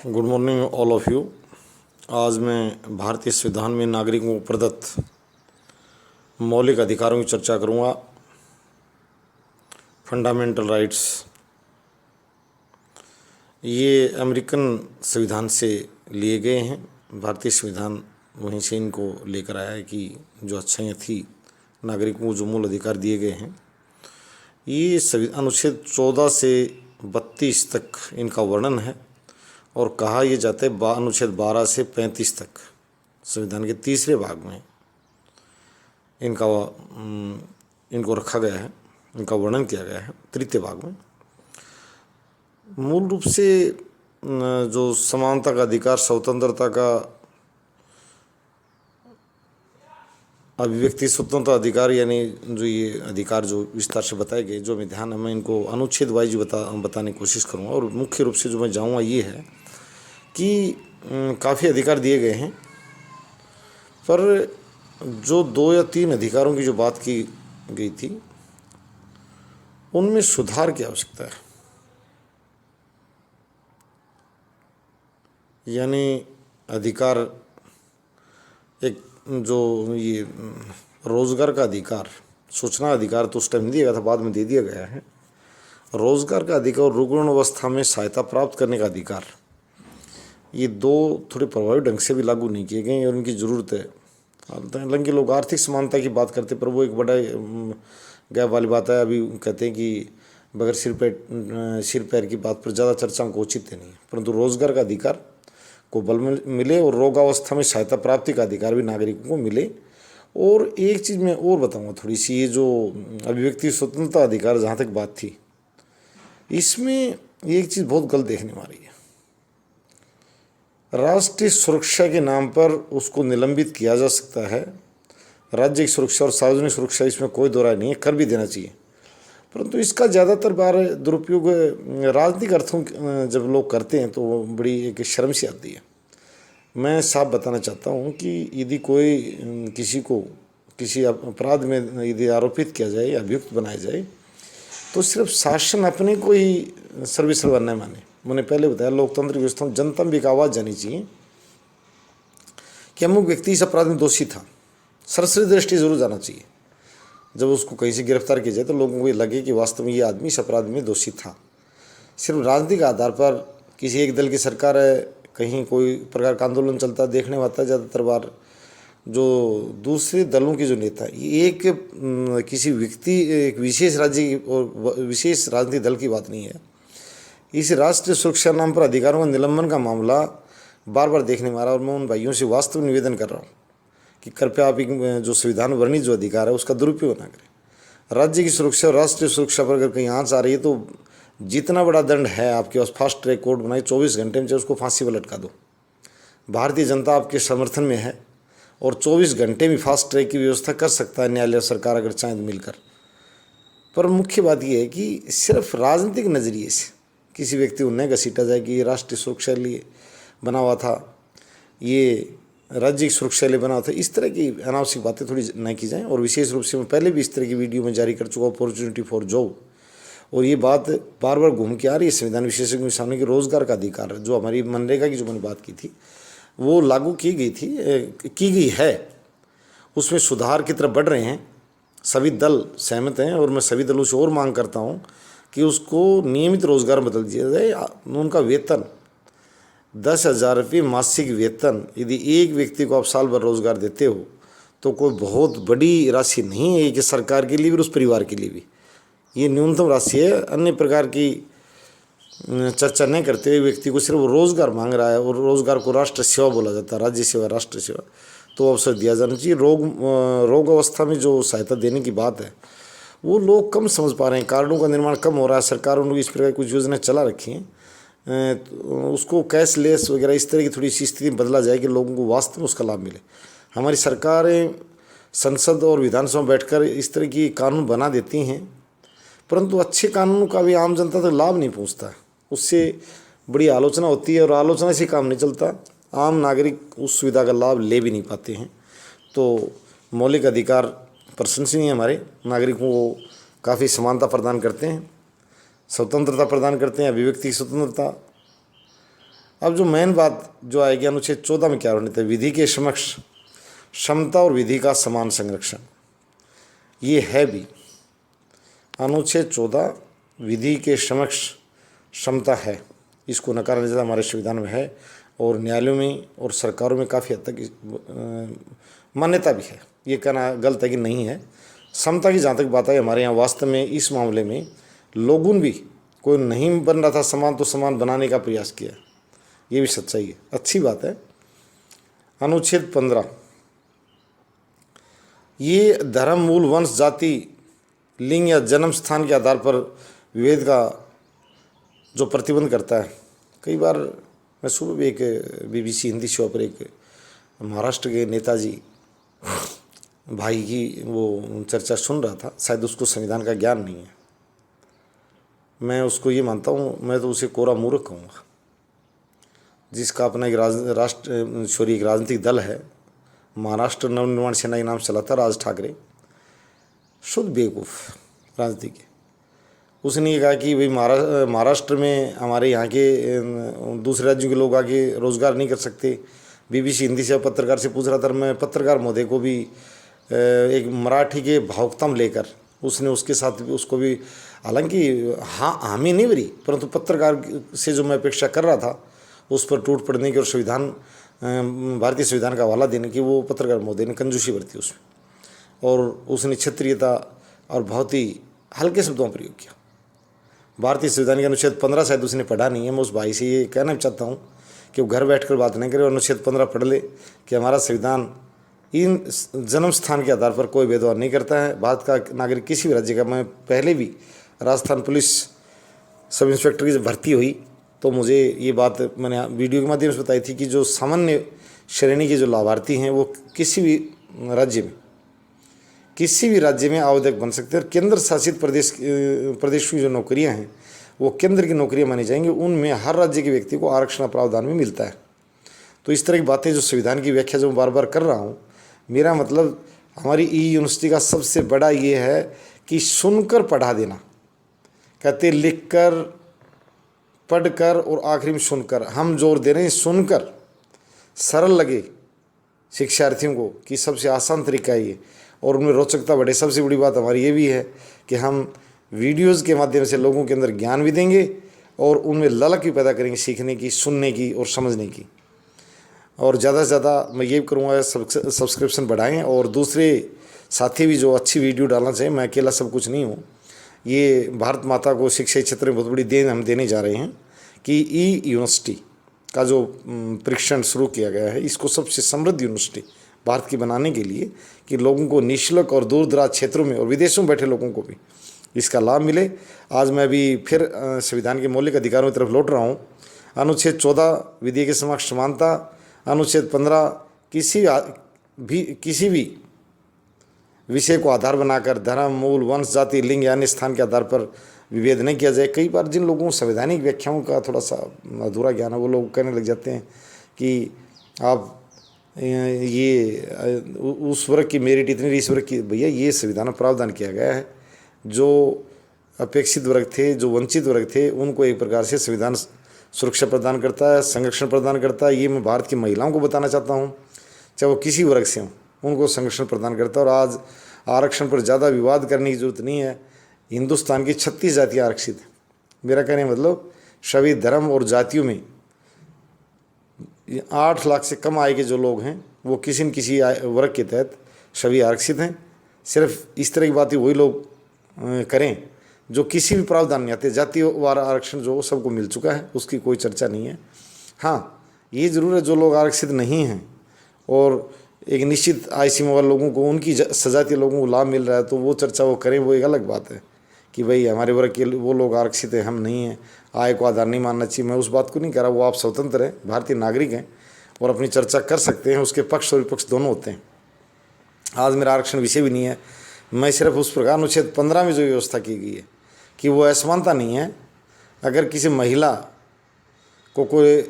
Good morning all of you. आज मैं भारतीय संविधान में नागरिकों को प्रदत्त मौलिक अधिकारों की चर्चा करूंगा। फंडामेंटल राइट्स ये अमेरिकन संविधान से लिए गए हैं। भारतीय संविधान वहीं से इनको लेकर आया है कि जो अच्छाइयाँ थी, नागरिकों को जो मूल अधिकार दिए गए हैं, ये अनुच्छेद 14 से 32 तक इनका वर्णन है। और कहा यह जाता है अनुच्छेद 12 से 35 तक संविधान के तीसरे भाग में इनको रखा गया है, इनका वर्णन किया गया है तृतीय भाग में। मूल रूप से जो समानता का अधिकार, स्वतंत्रता का, अभिव्यक्ति स्वतंत्रता अधिकार, यानी जो ये अधिकार जो विस्तार से बताए गए, जो मैं ध्यान है मैं इनको अनुच्छेद वाइज बताने की कोशिश करूँगा। और मुख्य रूप से जो मैं जाऊँगा ये है कि काफ़ी अधिकार दिए गए हैं, पर जो 2 या 3 अधिकारों की जो बात की गई थी उनमें सुधार की आवश्यकता है। यानी अधिकार, एक जो ये रोज़गार का अधिकार, सूचना अधिकार तो उस टाइम दिया गया था, बाद में दे दिया गया है। रोज़गार का अधिकार और रुग्ण अवस्था में सहायता प्राप्त करने का अधिकार, ये 2 थोड़े प्रभावी ढंग से भी लागू नहीं किए गए और इनकी ज़रूरत है। हालांकि लोग आर्थिक समानता की बात करते, पर वो एक बड़ा गैप वाली बात है। अभी कहते हैं कि बगैर सिर पैर की बात पर ज़्यादा चर्चा को उचित नहीं है, परंतु रोज़गार का अधिकार को बल मिले और रोगावस्था में सहायता प्राप्ति का अधिकार भी नागरिकों को मिले। और एक चीज़ मैं और बताऊँगा थोड़ी सी, ये जो अभिव्यक्ति स्वतंत्रता अधिकार जहाँ तक बात थी, इसमें एक चीज़ बहुत गलत देखने में आ रही है। राष्ट्रीय सुरक्षा के नाम पर उसको निलंबित किया जा सकता है। राज्य की सुरक्षा और सार्वजनिक सुरक्षा, इसमें कोई दो राय नहीं है, कर भी देना चाहिए, परंतु इसका ज़्यादातर बार दुरुपयोग राजनीतिक अर्थों जब लोग करते हैं तो वो बड़ी एक शर्म सी आती है। मैं साफ बताना चाहता हूँ कि यदि कोई किसी को किसी अपराध में यदि आरोपित किया जाए या अभियुक्त बनाया जाए, तो सिर्फ शासन अपने को ही सर्वस्व न माने। मैंने पहले बताया, लोकतंत्र व्यवस्था में जनता में एक आवाज़ जानी चाहिए कि अमुक व्यक्ति इस अपराध में दोषी था, सरसरी दृष्टि जरूर जाना चाहिए। जब उसको कहीं से गिरफ्तार किया जाए तो लोगों को ये लगे कि वास्तव में ये आदमी इस अपराध में दोषी था। सिर्फ राजनीतिक आधार पर किसी एक दल की सरकार है, कहीं कोई प्रकार का आंदोलन चलता देखने में आता है, ज़्यादातर बार जो दूसरे दलों के जो नेता, ये एक किसी व्यक्ति, एक विशेष राज्य की और विशेष राजनीतिक दल की बात नहीं है। इस राष्ट्रीय सुरक्षा नाम पर अधिकारों का निलंबन का मामला बार बार देखने में आ रहा है। और मैं उन भाइयों से वास्तव निवेदन कर रहा हूँ कि कृपया आप जो संविधान वर्णित जो अधिकार है उसका दुरुपयोग ना करें। राज्य की सुरक्षा और राष्ट्रीय सुरक्षा पर अगर कहीं आँच आ रही है तो जितना बड़ा दंड है आपके पास, फास्ट ट्रैक कोर्ट बनाई, 24 घंटे में चाहे उसको फांसी पर लटका दो। भारतीय जनता आपके समर्थन में है और 24 घंटे में फास्ट ट्रैक की व्यवस्था कर सकता है न्यायालय और सरकार, अगर चाहें तो मिलकर। पर मुख्य बात यह है कि सिर्फ राजनीतिक नज़रिए से किसी व्यक्ति को न घसीटा जाए कि ये राष्ट्रीय सुरक्षा के लिए बना हुआ था, ये राज्य की सुरक्षा के लिए बना हुआ था। इस तरह की अनावश्यक बातें थोड़ी न की जाएं। और विशेष रूप से मैं पहले भी इस तरह की वीडियो में जारी कर चुका, अपॉर्चुनिटी फॉर जॉब, और ये बात बार बार घूम के आ रही है संविधान विशेषज्ञों के सामने कि रोज़गार का अधिकार, जो हमारी मनरेगा की जो मैंने बात की थी वो लागू की गई है, उसमें सुधार की तरफ बढ़ रहे हैं। सभी दल सहमत हैं और मैं सभी दलों से और मांग करता हूँ कि उसको नियमित रोज़गार बदल दिया जाए। उनका वेतन 10,000 रुपये मासिक वेतन, यदि एक व्यक्ति को आप साल भर रोज़गार देते हो तो कोई बहुत बड़ी राशि नहीं है कि सरकार के लिए भी और उस परिवार के लिए भी। ये न्यूनतम राशि है। अन्य प्रकार की चर्चा नहीं करते हुए व्यक्ति को सिर्फ रोज़गार मांग रहा है, और रोज़गार को राष्ट्र सेवा बोला जाता है, राज्य सेवा, राष्ट्र सेवा, तो अवसर दिया जाना चाहिए। रोग अवस्था में जो सहायता देने की बात है वो लोग कम समझ पा रहे हैं। कार्डों का निर्माण कम हो रहा है, सरकार उनको इस प्रकार कुछ योजनाएं चला रखी हैं, तो उसको कैशलेस वगैरह इस तरह की थोड़ी सी स्थिति बदला जाए कि लोगों को वास्तव में उसका लाभ मिले। हमारी सरकारें संसद और विधानसभा में बैठकर इस तरह की कानून बना देती हैं, परंतु अच्छे कानूनों का भी आम जनता तक लाभ नहीं पहुंचता। उससे बड़ी आलोचना होती है और आलोचना से काम नहीं चलता। आम नागरिक उस सुविधा का लाभ ले भी नहीं पाते हैं। तो मौलिक अधिकार प्रशंसनीय, हमारे नागरिकों को काफ़ी समानता प्रदान करते हैं, स्वतंत्रता प्रदान करते हैं, अभिव्यक्ति की स्वतंत्रता, अब जो मेन बात जो आएगी अनुच्छेद 14 में क्या वर्णित है, विधि के समक्ष क्षमता और विधि का समान संरक्षण, ये है भी अनुच्छेद 14 विधि के समक्ष क्षमता है, इसको नकारने ज़्यादा हमारे संविधान में है और न्यायालयों में और सरकारों में काफ़ी हद तक मान्यता भी है। ये कहना गलत है कि नहीं है। समता की जहाँ तक बात है, हमारे यहाँ वास्तव में इस मामले में लोगों भी कोई नहीं बन रहा था समान तो समान बनाने का प्रयास किया, ये भी सच्चाई है, अच्छी बात है। अनुच्छेद 15 ये धर्म, मूल, वंश, जाति, लिंग या जन्म स्थान के आधार पर विभेद का जो प्रतिबंध करता है। कई बार मैं सुबह भी एक BBC हिंदी शो पर एक महाराष्ट्र के नेताजी भाई की वो चर्चा सुन रहा था, शायद उसको संविधान का ज्ञान नहीं है। मैं उसको ये मानता हूँ, मैं तो उसे कोरा मूर्ख कहूँगा, जिसका अपना एक एक राजनीतिक दल है, महाराष्ट्र नवनिर्माण सेना के नाम चलाता राज ठाकरे, शुद्ध बेवकूफ़ राजनीति के। उसने ये कहा कि भाई महाराष्ट्र में हमारे यहाँ के दूसरे राज्यों के लोग आके रोज़गार नहीं कर सकते। BBC हिंदी से पत्रकार से पूछ रहा था, मैं पत्रकार महोदय को भी एक मराठी के भावुकतम लेकर उसने उसके साथ उसको भी, हालांकि हाँ हामी नहीं भरी, परंतु पत्रकार से जो मैं अपेक्षा कर रहा था उस पर टूट पड़ने की और संविधान, भारतीय संविधान का हवाला देने की, वो पत्रकार महोदय ने कंजूसी बरती उसमें और उसने क्षेत्रीयता और बहुत ही हल्के शब्दों का प्रयोग किया। भारतीय संविधान के अनुच्छेद 15 शायद उसने पढ़ा नहीं है। मैं उस भाई से ये कहना चाहता हूँ कि वो घर बैठकर बात नहीं करे और अनुच्छेद 15 पढ़ ले कि हमारा संविधान इन जन्म स्थान के आधार पर कोई भेदभाव नहीं करता है। भारत का नागरिक किसी भी राज्य का, मैं पहले भी राजस्थान पुलिस सब इंस्पेक्टर की जब भर्ती हुई तो मुझे ये बात मैंने वीडियो के माध्यम से बताई थी कि जो सामान्य श्रेणी के जो लाभार्थी हैं वो किसी भी राज्य में आवेदक बन सकते हैं। और केंद्र शासित प्रदेश की जो नौकरियां हैं वो केंद्र की नौकरियां मानी जाएंगी, उनमें हर राज्य के व्यक्ति को आरक्षण प्रावधान भी मिलता है। तो इस तरह की बातें जो संविधान की व्याख्या जो बार बार कर रहा हूँ, मेरा मतलब हमारी यूनिवर्सिटी का सबसे बड़ा ये है कि सुनकर पढ़ा देना। कहते लिखकर, पढ़कर और आखिरी में सुनकर। हम जोर दे रहे हैं सुनकर, सरल लगे शिक्षार्थियों को कि सबसे आसान तरीका ये, और उनमें रोचकता बढ़े। सबसे बड़ी बात हमारी ये भी है कि हम वीडियोज़ के माध्यम से लोगों के अंदर ज्ञान भी देंगे और उनमें ललक भी पैदा करेंगे सीखने की, सुनने की और समझने की। और ज़्यादा से ज़्यादा मैं ये करूँगा सब्सक्रिप्शन बढ़ाएं और दूसरे साथी भी जो अच्छी वीडियो डालना चाहिए। मैं अकेला सब कुछ नहीं हूँ। ये भारत माता को शिक्षा क्षेत्र में बहुत बड़ी देन हम देने जा रहे हैं कि यूनिवर्सिटी का जो परीक्षण शुरू किया गया है, इसको सबसे समृद्ध यूनिवर्सिटी भारत की बनाने के लिए कि लोगों को निःशुल्क और दूर दराज क्षेत्रों में और विदेशों में बैठे लोगों को भी इसका लाभ मिले। आज मैं भी फिर संविधान के मौलिक अधिकारों की तरफ लौट रहा हूँ। अनुच्छेद 14 विधि के समक्ष समानता, अनुच्छेद 15 किसी भी विषय को आधार बनाकर धर्म, मूल, वंश, जाति, लिंग या अन्य स्थान के आधार पर विभेद नहीं किया जाए। कई बार जिन लोगों को संवैधानिक व्याख्याओं का थोड़ा सा अधूरा ज्ञान है वो लोग कहने लग जाते हैं कि आप ये उस वर्ग की मेरिट इतनी, इस वर्ग की। भैया ये संविधान में प्रावधान किया गया है, जो अपेक्षित वर्ग थे, जो वंचित वर्ग थे, उनको एक प्रकार से संविधान सुरक्षा प्रदान करता है, संरक्षण प्रदान करता है। ये मैं भारत की महिलाओं को बताना चाहता हूँ, चाहे वो किसी वर्ग से हों, उनको संरक्षण प्रदान करता है। और आज आरक्षण पर ज़्यादा विवाद करने की जरूरत नहीं है। हिंदुस्तान की 36 जातियाँ आरक्षित हैं। मेरा कहने मतलब सभी धर्म और जातियों में 8 लाख से कम आय के जो लोग हैं वो किसी न किसी वर्ग के तहत सभी आरक्षित हैं। सिर्फ इस तरह की बातें वही लोग करें जो किसी भी प्रावधान नहीं आते। जातिवार आरक्षण जो सबको मिल चुका है, उसकी कोई चर्चा नहीं है। हाँ, ये ज़रूर है जो लोग आरक्षित नहीं हैं और एक निश्चित आय सीमा वाले लोगों को, उनकी सजातीय लोगों को लाभ मिल रहा है, तो वो चर्चा वो करें, वो एक अलग बात है कि भाई हमारे वर्ग के वो लोग आरक्षित हैं, हम नहीं हैं, आय को आधार नहीं मानना चाहिए। मैं उस बात को नहीं कह रहा, वो आप स्वतंत्र हैं, भारतीय नागरिक हैं और अपनी चर्चा कर सकते हैं। उसके पक्ष और विपक्ष दोनों होते हैं। आज मेरा आरक्षण विषय भी नहीं है। मैं सिर्फ उस प्रकार अनुच्छेद 15 में जो व्यवस्था की गई है कि वो असमानता नहीं है। अगर किसी महिला को कोई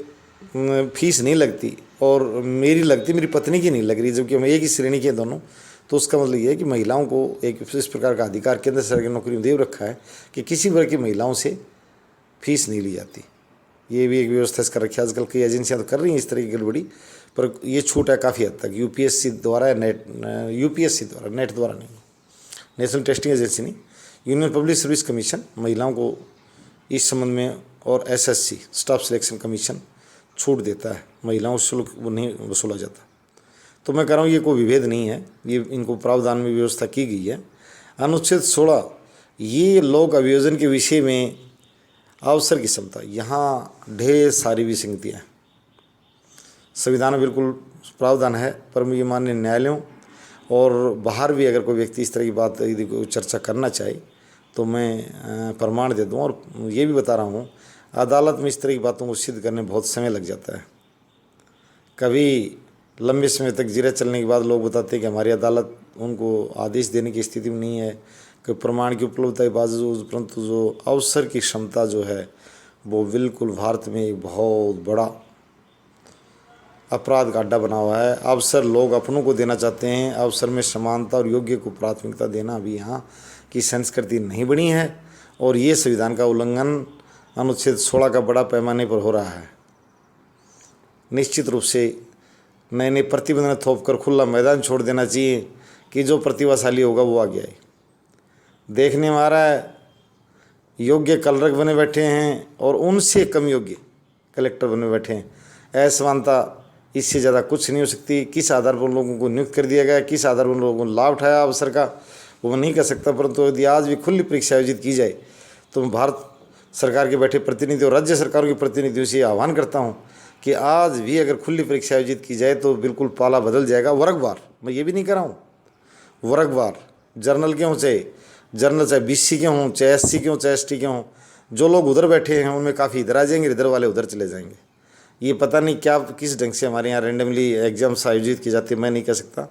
फीस नहीं लगती और मेरी लगती, मेरी पत्नी की नहीं लग रही, जबकि हम एक ही श्रेणी के दोनों, तो उसका मतलब ये है कि महिलाओं को एक इस प्रकार का अधिकार केंद्र सरकार की नौकरी में दे रखा है कि किसी वर्ग की महिलाओं से फीस नहीं ली जाती। ये भी एक व्यवस्था इसका रखी है। आजकल कई एजेंसियां तो कर रही हैं इस तरह की गड़बड़ी, पर ये छूट है काफ़ी हद तक। यूपीएससी द्वारा या यूपीएससी द्वारा, नेट द्वारा नहीं, नेशनल टेस्टिंग एजेंसी नहीं, यूनियन पब्लिक सर्विस कमीशन महिलाओं को इस संबंध में, और एसएससी स्टाफ सिलेक्शन कमीशन छूट देता है, महिलाओं से शुल्क वो नहीं वसूला जाता। तो मैं कह रहा हूँ ये कोई विभेद नहीं है, ये इनको प्रावधान में व्यवस्था की गई है। अनुच्छेद 16, ये लोक अभियोजन के विषय में अवसर की क्षमता, यहाँ ढेर सारी विसंगतियाँ हैं। संविधान में बिल्कुल प्रावधान है, पर ये माननीय न्यायालयों और बाहर भी अगर कोई व्यक्ति इस तरह की बात यदि कोई चर्चा करना चाहे तो मैं प्रमाण दे दूँ। और ये भी बता रहा हूँ, अदालत में इस तरह की बातों को सिद्ध करने में बहुत समय लग जाता है। कभी लंबे समय तक जिरह चलने के बाद लोग बताते हैं कि हमारी अदालत उनको आदेश देने की स्थिति में नहीं है, कि प्रमाण की उपलब्धता के बावजूद, परंतु जो अवसर की क्षमता जो है वो बिल्कुल भारत में एक बहुत बड़ा अपराध का अड्डा बना हुआ है। अवसर लोग अपनों को देना चाहते हैं, अवसर में समानता और योग्य को प्राथमिकता देना अभी यहाँ की संस्कृति नहीं बनी है, और ये संविधान का उल्लंघन अनुच्छेद 16 का बड़ा पैमाने पर हो रहा है। निश्चित रूप से नए नए प्रतिबंध थोप कर खुला मैदान छोड़ देना चाहिए कि जो प्रतिभाशाली होगा वो आगे आए। देखने में आ रहा है योग्य कलरक बने बैठे हैं और उनसे कम योग्य कलेक्टर बने बैठे हैं। असमानता इससे ज़्यादा कुछ नहीं हो सकती। किस आधार पर उन लोगों को नियुक्त कर दिया गया, किस आधार पर उन लोगों को लाभ उठाया अवसर का, वो मैं नहीं कह सकता। परंतु यदि आज भी खुली परीक्षा आयोजित की जाए तो मैं भारत सरकार के बैठे प्रतिनिधि और राज्य सरकारों के प्रतिनिधियों से आह्वान करता हूँ कि आज भी अगर खुली परीक्षा आयोजित की जाए तो बिल्कुल पाला बदल जाएगा। वर्गवार, मैं ये भी नहीं कह रहा हूँ, वर्गवार जर्नल के हों, चाहे जर्नल चाहे बीसी के हों, चाहे एससी के हों, चाहे एसटी के हों, जो लोग उधर बैठे हैं उनमें काफ़ी इधर आ जाएंगे, इधर वाले उधर चले जाएंगे। ये पता नहीं क्या किस ढंग से हमारे यहाँ रैंडमली एग्जाम्स आयोजित की जाती है, मैं नहीं कह सकता।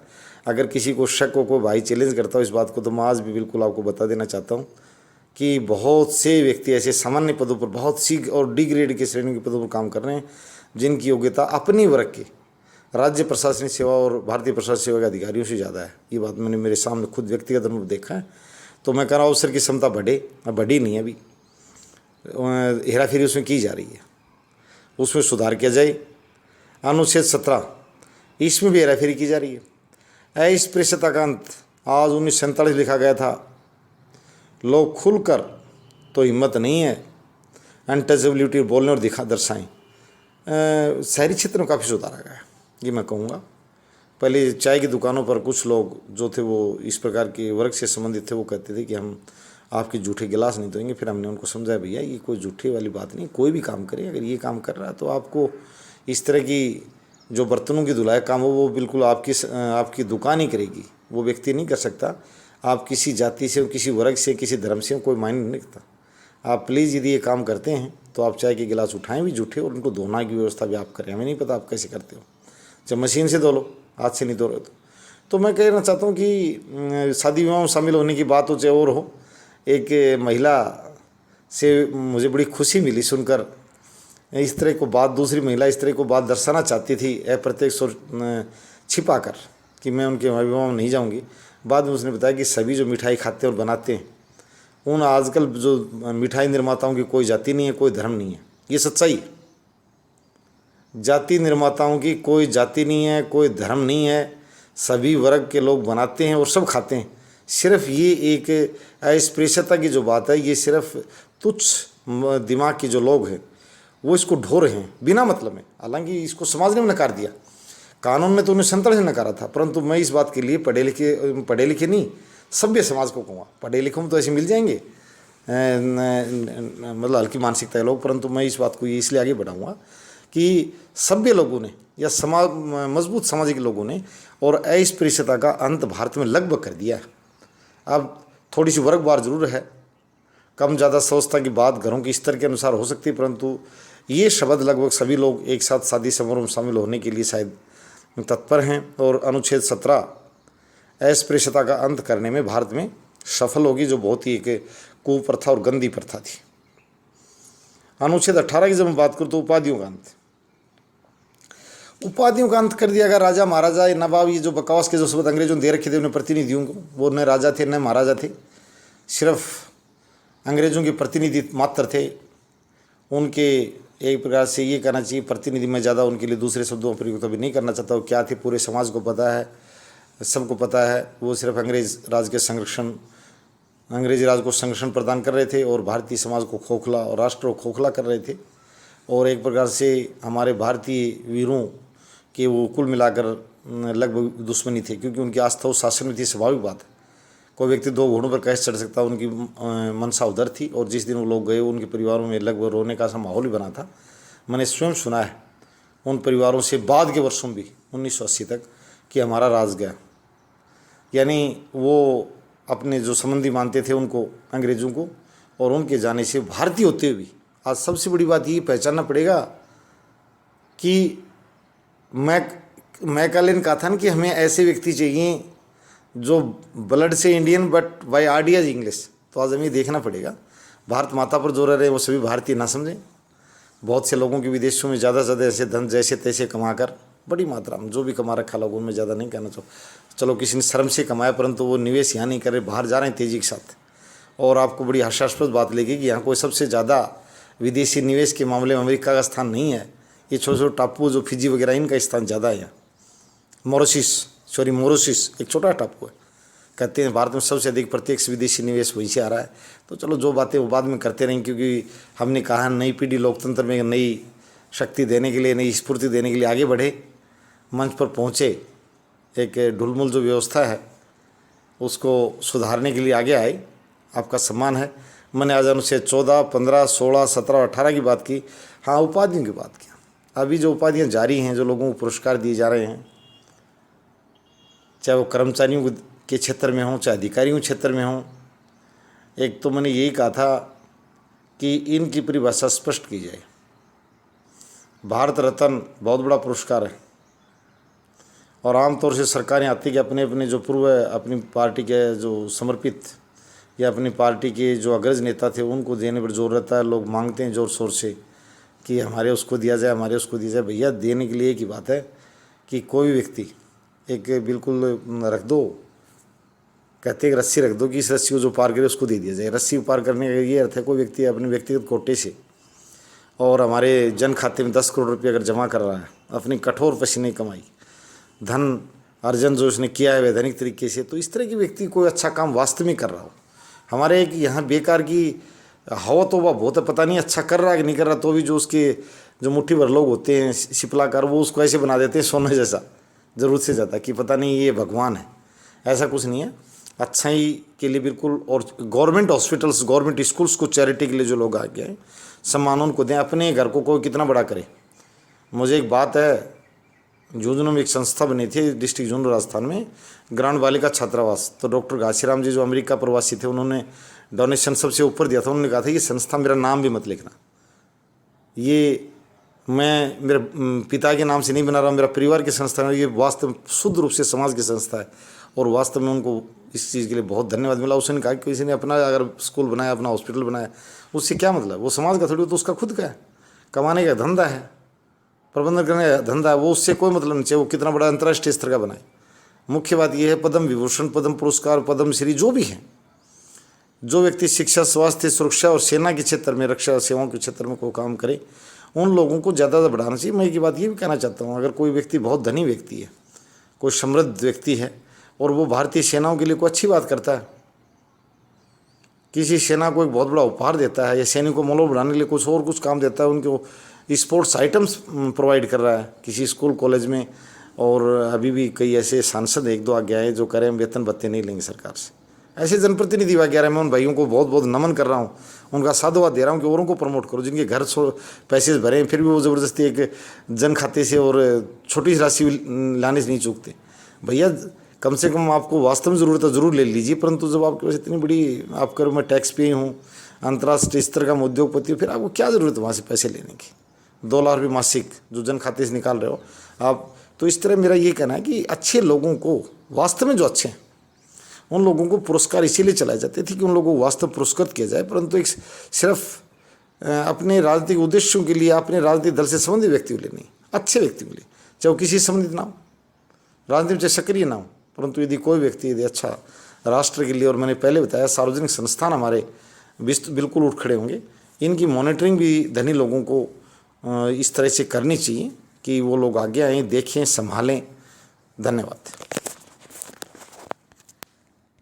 अगर किसी को शक हो, कोई भाई चैलेंज करता हो इस बात को, तो मैं आज भी बिल्कुल आपको बता देना चाहता हूँ कि बहुत से व्यक्ति ऐसे सामान्य पदों पर, बहुत सी और डी ग्रेड के श्रेणी के पदों पर काम कर रहे हैं जिनकी योग्यता अपनी वर्ग के राज्य प्रशासनिक सेवा और भारतीय प्रशासनिक सेवा के अधिकारियों से ज़्यादा है। ये बात मैंने मेरे सामने खुद व्यक्तिगत अनुभव देखा है। तो मैं कह रहा हूँ अवसर की क्षमता बढ़े, बढ़ी नहीं है अभी, हेराफेरी उसमें की जा रही है, उसमें सुधार किया जाए। अनुच्छेद 17, इसमें भी हेराफेरी की जा रही है। अस्पृश्यता का अंत आज 1947 लिखा गया था। लोग खुलकर तो हिम्मत नहीं है अनटचेबिलिटी बोलने और दिखा दर्शाएं। शहरी क्षेत्र में काफ़ी सुधार आ गया है, ये मैं कहूँगा। पहले चाय की दुकानों पर कुछ लोग जो थे वो इस प्रकार के वर्ग से संबंधित थे, वो कहते थे कि हम आपके जूठे गिलास नहीं धोएंगे। फिर हमने उनको समझाया भैया ये कोई जूठे वाली बात नहीं, कोई भी काम करे, अगर ये काम कर रहा है तो आपको इस तरह की जो बर्तनों की धुलाई काम हो वो बिल्कुल आपकी दुकान ही करेगी, वो व्यक्ति नहीं कर सकता। आप किसी जाति से, किसी वर्ग से, किसी धर्म से कोई मायने नहीं रखता। आप प्लीज़ यदि ये काम करते हैं तो आप चाय के गिलास उठाएं भी जूठे और उनको धोना की व्यवस्था भी आप करें। हमें नहीं पता आप कैसे करते हो, जब मशीन से धो लो, हाथ से नहीं धो रहे तो मैं कहना चाहता हूँ कि शादी विवाह में शामिल होने की बात हो चाहे और हो, एक महिला से मुझे बड़ी खुशी मिली सुनकर। इस तरह को बात, दूसरी महिला इस तरह को बात दर्शाना चाहती थी अप्रत्यक्ष छिपा कर कि मैं उनके विवाह में नहीं जाऊँगी। बाद में उसने बताया कि सभी जो मिठाई खाते और बनाते हैं उन आजकल जो मिठाई निर्माताओं की कोई जाति नहीं है, कोई धर्म नहीं है। ये सच्चाई है, जाति निर्माताओं की कोई जाति नहीं है, कोई धर्म नहीं है, सभी वर्ग के लोग बनाते हैं और सब खाते हैं। सिर्फ ये एक अस्पृश्यता की जो बात है, ये सिर्फ तुच्छ दिमाग के जो लोग हैं वो इसको ढो रहे हैं बिना मतलब में। हालांकि इसको समाज ने नकार दिया, कानून में तो 1947 ने नकारा था, परंतु मैं इस बात के लिए पढ़े लिखे नहीं, सभ्य समाज को कहूँगा। पढ़े लिखे में तो ऐसे मिल जाएंगे मतलब हल्की मानसिकता के लोग, परंतु मैं इस बात को ये इसलिए आगे बढ़ाऊँगा कि सभ्य लोगों ने या मजबूत सामाजिक लोगों ने और अस्पृश्यता का अंत भारत में लगभग कर दिया है। अब थोड़ी सी वर्गवार जरूर है, कम ज़्यादा सोचता की बात घरों के स्तर के अनुसार हो सकती है, परंतु ये शब्द लगभग सभी लोग एक साथ शादी समारोह में शामिल होने के लिए शायद तत्पर हैं। और अनुच्छेद 17 अस्पृश्यता का अंत करने में भारत में सफल होगी, जो बहुत ही एक कुप्रथा और गंदी प्रथा थी। अनुच्छेद 18 की जब मैं बात करूँ तो उपाधियों का अंत, उपाधियों का अंत कर दिया गया। राजा महाराजा ये नवाब, ये जो बकवास के जो शब्द अंग्रेजों ने दे रखे थे उन्हें प्रतिनिधियों को, वो न राजा थे न महाराजा थे, सिर्फ अंग्रेजों के प्रतिनिधि मात्र थे। उनके एक प्रकार से ये कहना चाहिए प्रतिनिधि, में ज़्यादा उनके लिए दूसरे शब्दों में प्रयोग कभी नहीं करना चाहता हूँ। क्या थे पूरे समाज को पता है, सबको पता है। वो सिर्फ अंग्रेज राज को संरक्षण प्रदान कर रहे थे और भारतीय समाज को खोखला और राष्ट्र को खोखला कर रहे थे। और एक प्रकार से हमारे भारतीय वीरों के वो कुल मिलाकर लगभग दुश्मनी थे, क्योंकि उनकी आस्था उस शासन में थी। स्वाभाविक बात है, कोई व्यक्ति दो घोड़ों पर कैसे चढ़ सकता, उनकी मनसा उधर थी। और जिस दिन वो लोग गए, उनके परिवारों में लगभग रोने का सा माहौल ही बना था। मैंने स्वयं सुना है उन परिवारों से बाद के वर्षों में भी 1980 तक कि हमारा राज गया। यानी वो अपने जो संबंधी मानते थे उनको, अंग्रेज़ों को, और उनके जाने से भारतीय होते हुए भी आज सबसे बड़ी बात ये पहचानना पड़ेगा कि मैकालेन कहा था कि हमें ऐसे व्यक्ति चाहिए जो ब्लड से Indian but by ideas English. तो आज हमें देखना पड़ेगा, भारत माता पर जो रह रहे हैं वो सभी भारतीय ना समझें। बहुत से लोगों के विदेशों में ज़्यादा से ज़्यादा ऐसे धन जैसे तैसे कमाकर, बड़ी मात्रा में जो भी कमा रखा लोगों में, ज़्यादा नहीं कहना चाहूँ, चलो किसी ने शर्म से कमाया, परंतु वो निवेश यहाँ नहीं कर रहे, बाहर जा रहे हैं तेज़ी के साथ। और आपको बड़ी हास्यास्पद बात लगी कि यहाँ कोई सबसे ज़्यादा विदेशी निवेश के मामले में अमेरिका का स्थान नहीं है। ये छोटे छोटे टापू जो फिजी वगैरह, इनका स्थान ज़्यादा है यहाँ। मोरोसिस एक छोटा टापू है। कहते हैं भारत में सबसे अधिक प्रत्यक्ष विदेशी निवेश वहीं से आ रहा है। तो चलो जो बातें वो बाद में करते रहें, क्योंकि हमने कहा नई पीढ़ी लोकतंत्र में नई शक्ति देने के लिए, नई स्फूर्ति देने के लिए आगे बढ़े, मंच पर पहुँचे, एक ढुलमुल जो व्यवस्था है उसको सुधारने के लिए आगे आए। आपका सम्मान है। मैंने आज अनुच्छेद 14, 15, 16, 17, 18 की बात की। हाँ, उपाधियों की बात की। अभी जो उपाधियाँ जारी हैं, जो लोगों को पुरस्कार दिए जा रहे हैं, चाहे वो कर्मचारियों के क्षेत्र में हों, चाहे अधिकारियों के क्षेत्र में हों, एक तो मैंने यही कहा था कि इनकी परिभाषा स्पष्ट की जाए। भारत रत्न बहुत बड़ा पुरस्कार है और आमतौर से सरकारें आती कि अपने अपने जो पूर्व अपनी पार्टी के जो समर्पित या अपनी पार्टी के जो अग्रज नेता थे उनको देने पर जोर रहता है। लोग मांगते हैं ज़ोर शोर से कि हमारे उसको दिया जाए, हमारे उसको दिया जाए। भैया, देने के लिए एक ही बात है कि कोई व्यक्ति एक बिल्कुल रख दो, कहते हैं रस्सी रख दो कि इस रस्सी को जो पार करे उसको दे दिया जाए। रस्सी पार करने का ये अर्थ है कोई व्यक्ति अपने व्यक्तिगत कोटे से और हमारे जन खाते में 10 करोड़ रुपये अगर जमा कर रहा है, अपनी कठोर पसीने कमाई धन अर्जन जो उसने किया है वैधानिक तरीके से, तो इस तरह की व्यक्ति कोई अच्छा काम वास्तव में कर रहा हो। हमारे एक यहाँ बेकार की हवा तो वह बहुत है, पता नहीं अच्छा कर रहा है कि नहीं कर रहा, तो भी जो उसके जो मुट्ठी भर लोग होते हैं सिपलाकार, वो उसको ऐसे बना देते हैं सोने जैसा, ज़रूरत से ज़्यादा, कि पता नहीं ये भगवान है। ऐसा कुछ नहीं है, अच्छाई के लिए बिल्कुल। और गवर्नमेंट हॉस्पिटल्स, गवर्नमेंट स्कूल्स को चैरिटी के लिए जो लोग आगे हैं, सम्मान उनको दें। अपने घर को कोई कितना बड़ा करे। मुझे एक बात है, झुंझुनू में एक संस्था बनी थी डिस्ट्रिक्ट झुंझुनू राजस्थान में, ग्रांड बालिका छात्रावास। तो डॉक्टर घासीराम जी जो अमेरिका प्रवासी थे, उन्होंने डोनेशन सबसे ऊपर दिया था। उन्होंने कहा था ये संस्था मेरा नाम भी मत लिखना, ये मैं मेरे पिता के नाम से नहीं बना रहा, मेरा परिवार की संस्था है, ये वास्तव शुद्ध रूप से समाज की संस्था है। और वास्तव में उनको इस चीज़ के लिए बहुत धन्यवाद मिला। उसने कहा कि किसी ने अपना अगर स्कूल बनाया, अपना हॉस्पिटल बनाया, उससे क्या मतलब, वो समाज का थोड़ी, तो उसका खुद का है, कमाने का धंधा है, प्रबंधन करने का धंधा है, वो उससे कोई मतलब नहीं, चाहे वो कितना बड़ा अंतर्राष्ट्रीय स्तर का बनाए। मुख्य बात यह है पद्म विभूषण, पद्म पुरस्कार, पद्म श्री जो भी हैं, जो व्यक्ति शिक्षा, स्वास्थ्य, सुरक्षा और सेना के क्षेत्र में, रक्षा सेवाओं के क्षेत्र में कोई काम करे, उन लोगों को ज़्यादा बढ़ाना चाहिए। मैं एक बात ये भी कहना चाहता हूँ, अगर कोई व्यक्ति बहुत धनी व्यक्ति है, कोई समृद्ध व्यक्ति है और वो भारतीय सेनाओं के लिए कोई अच्छी बात करता है, किसी सेना को एक बहुत बड़ा उपहार देता है या सैनिकों को मनोबल बढ़ाने के लिए कुछ काम देता है, उनको स्पोर्ट्स आइटम्स प्रोवाइड कर रहा है किसी स्कूल कॉलेज में। और अभी भी कई ऐसे सांसद एक दो आगे आए जो कह रहे हैं वेतन भत्ते नहीं लेंगे सरकार से। ऐसे जनप्रतिनिधि आगे आ रहे हैं। मैं उन भाइयों को बहुत बहुत नमन कर रहा हूँ, उनका साधुवाद दे रहा हूँ कि औरों को प्रमोट करो, जिनके घर पैसे भरे हैं फिर भी वो ज़बरदस्ती एक जन खाते से और छोटी राशि लाने से नहीं चूकते। भैया, कम से कम आपको वास्तव में ज़रूरत है, ज़रूर ले लीजिए, परंतु जब आपके पास इतनी बड़ी, आप करो मैं टैक्स पे हूँ, अंतर्राष्ट्रीय स्तर का उद्योगपति हूँ, फिर आपको क्या ज़रूरत है वहाँ से पैसे लेने की? 2 लाख रुपये मासिक जो जन खाते से निकाल रहे हो आप। तो इस तरह मेरा ये कहना है कि अच्छे लोगों को, वास्तव में जो अच्छे हैं उन लोगों को पुरस्कार इसीलिए चलाए जाते थे कि उन लोगों को वास्तव पुरस्कृत किया जाए, परंतु एक सिर्फ अपने राजनीतिक उद्देश्यों के लिए, अपने राजनीतिक दल से संबंधित व्यक्तियों के लिए नहीं, अच्छे व्यक्तियों के लिए, चाहे वो किसी संबंधित ना हो, राजनीति में चाहे सक्रिय ना हो, परंतु यदि कोई व्यक्ति यदि अच्छा राष्ट्र के लिए, और मैंने पहले बताया सार्वजनिक संस्थान हमारे बिल्कुल उठ खड़े होंगे। इनकी मॉनिटरिंग भी धनी लोगों को इस तरह से करनी चाहिए कि वो लोग आगे आएँ, देखें, संभालें। धन्यवाद।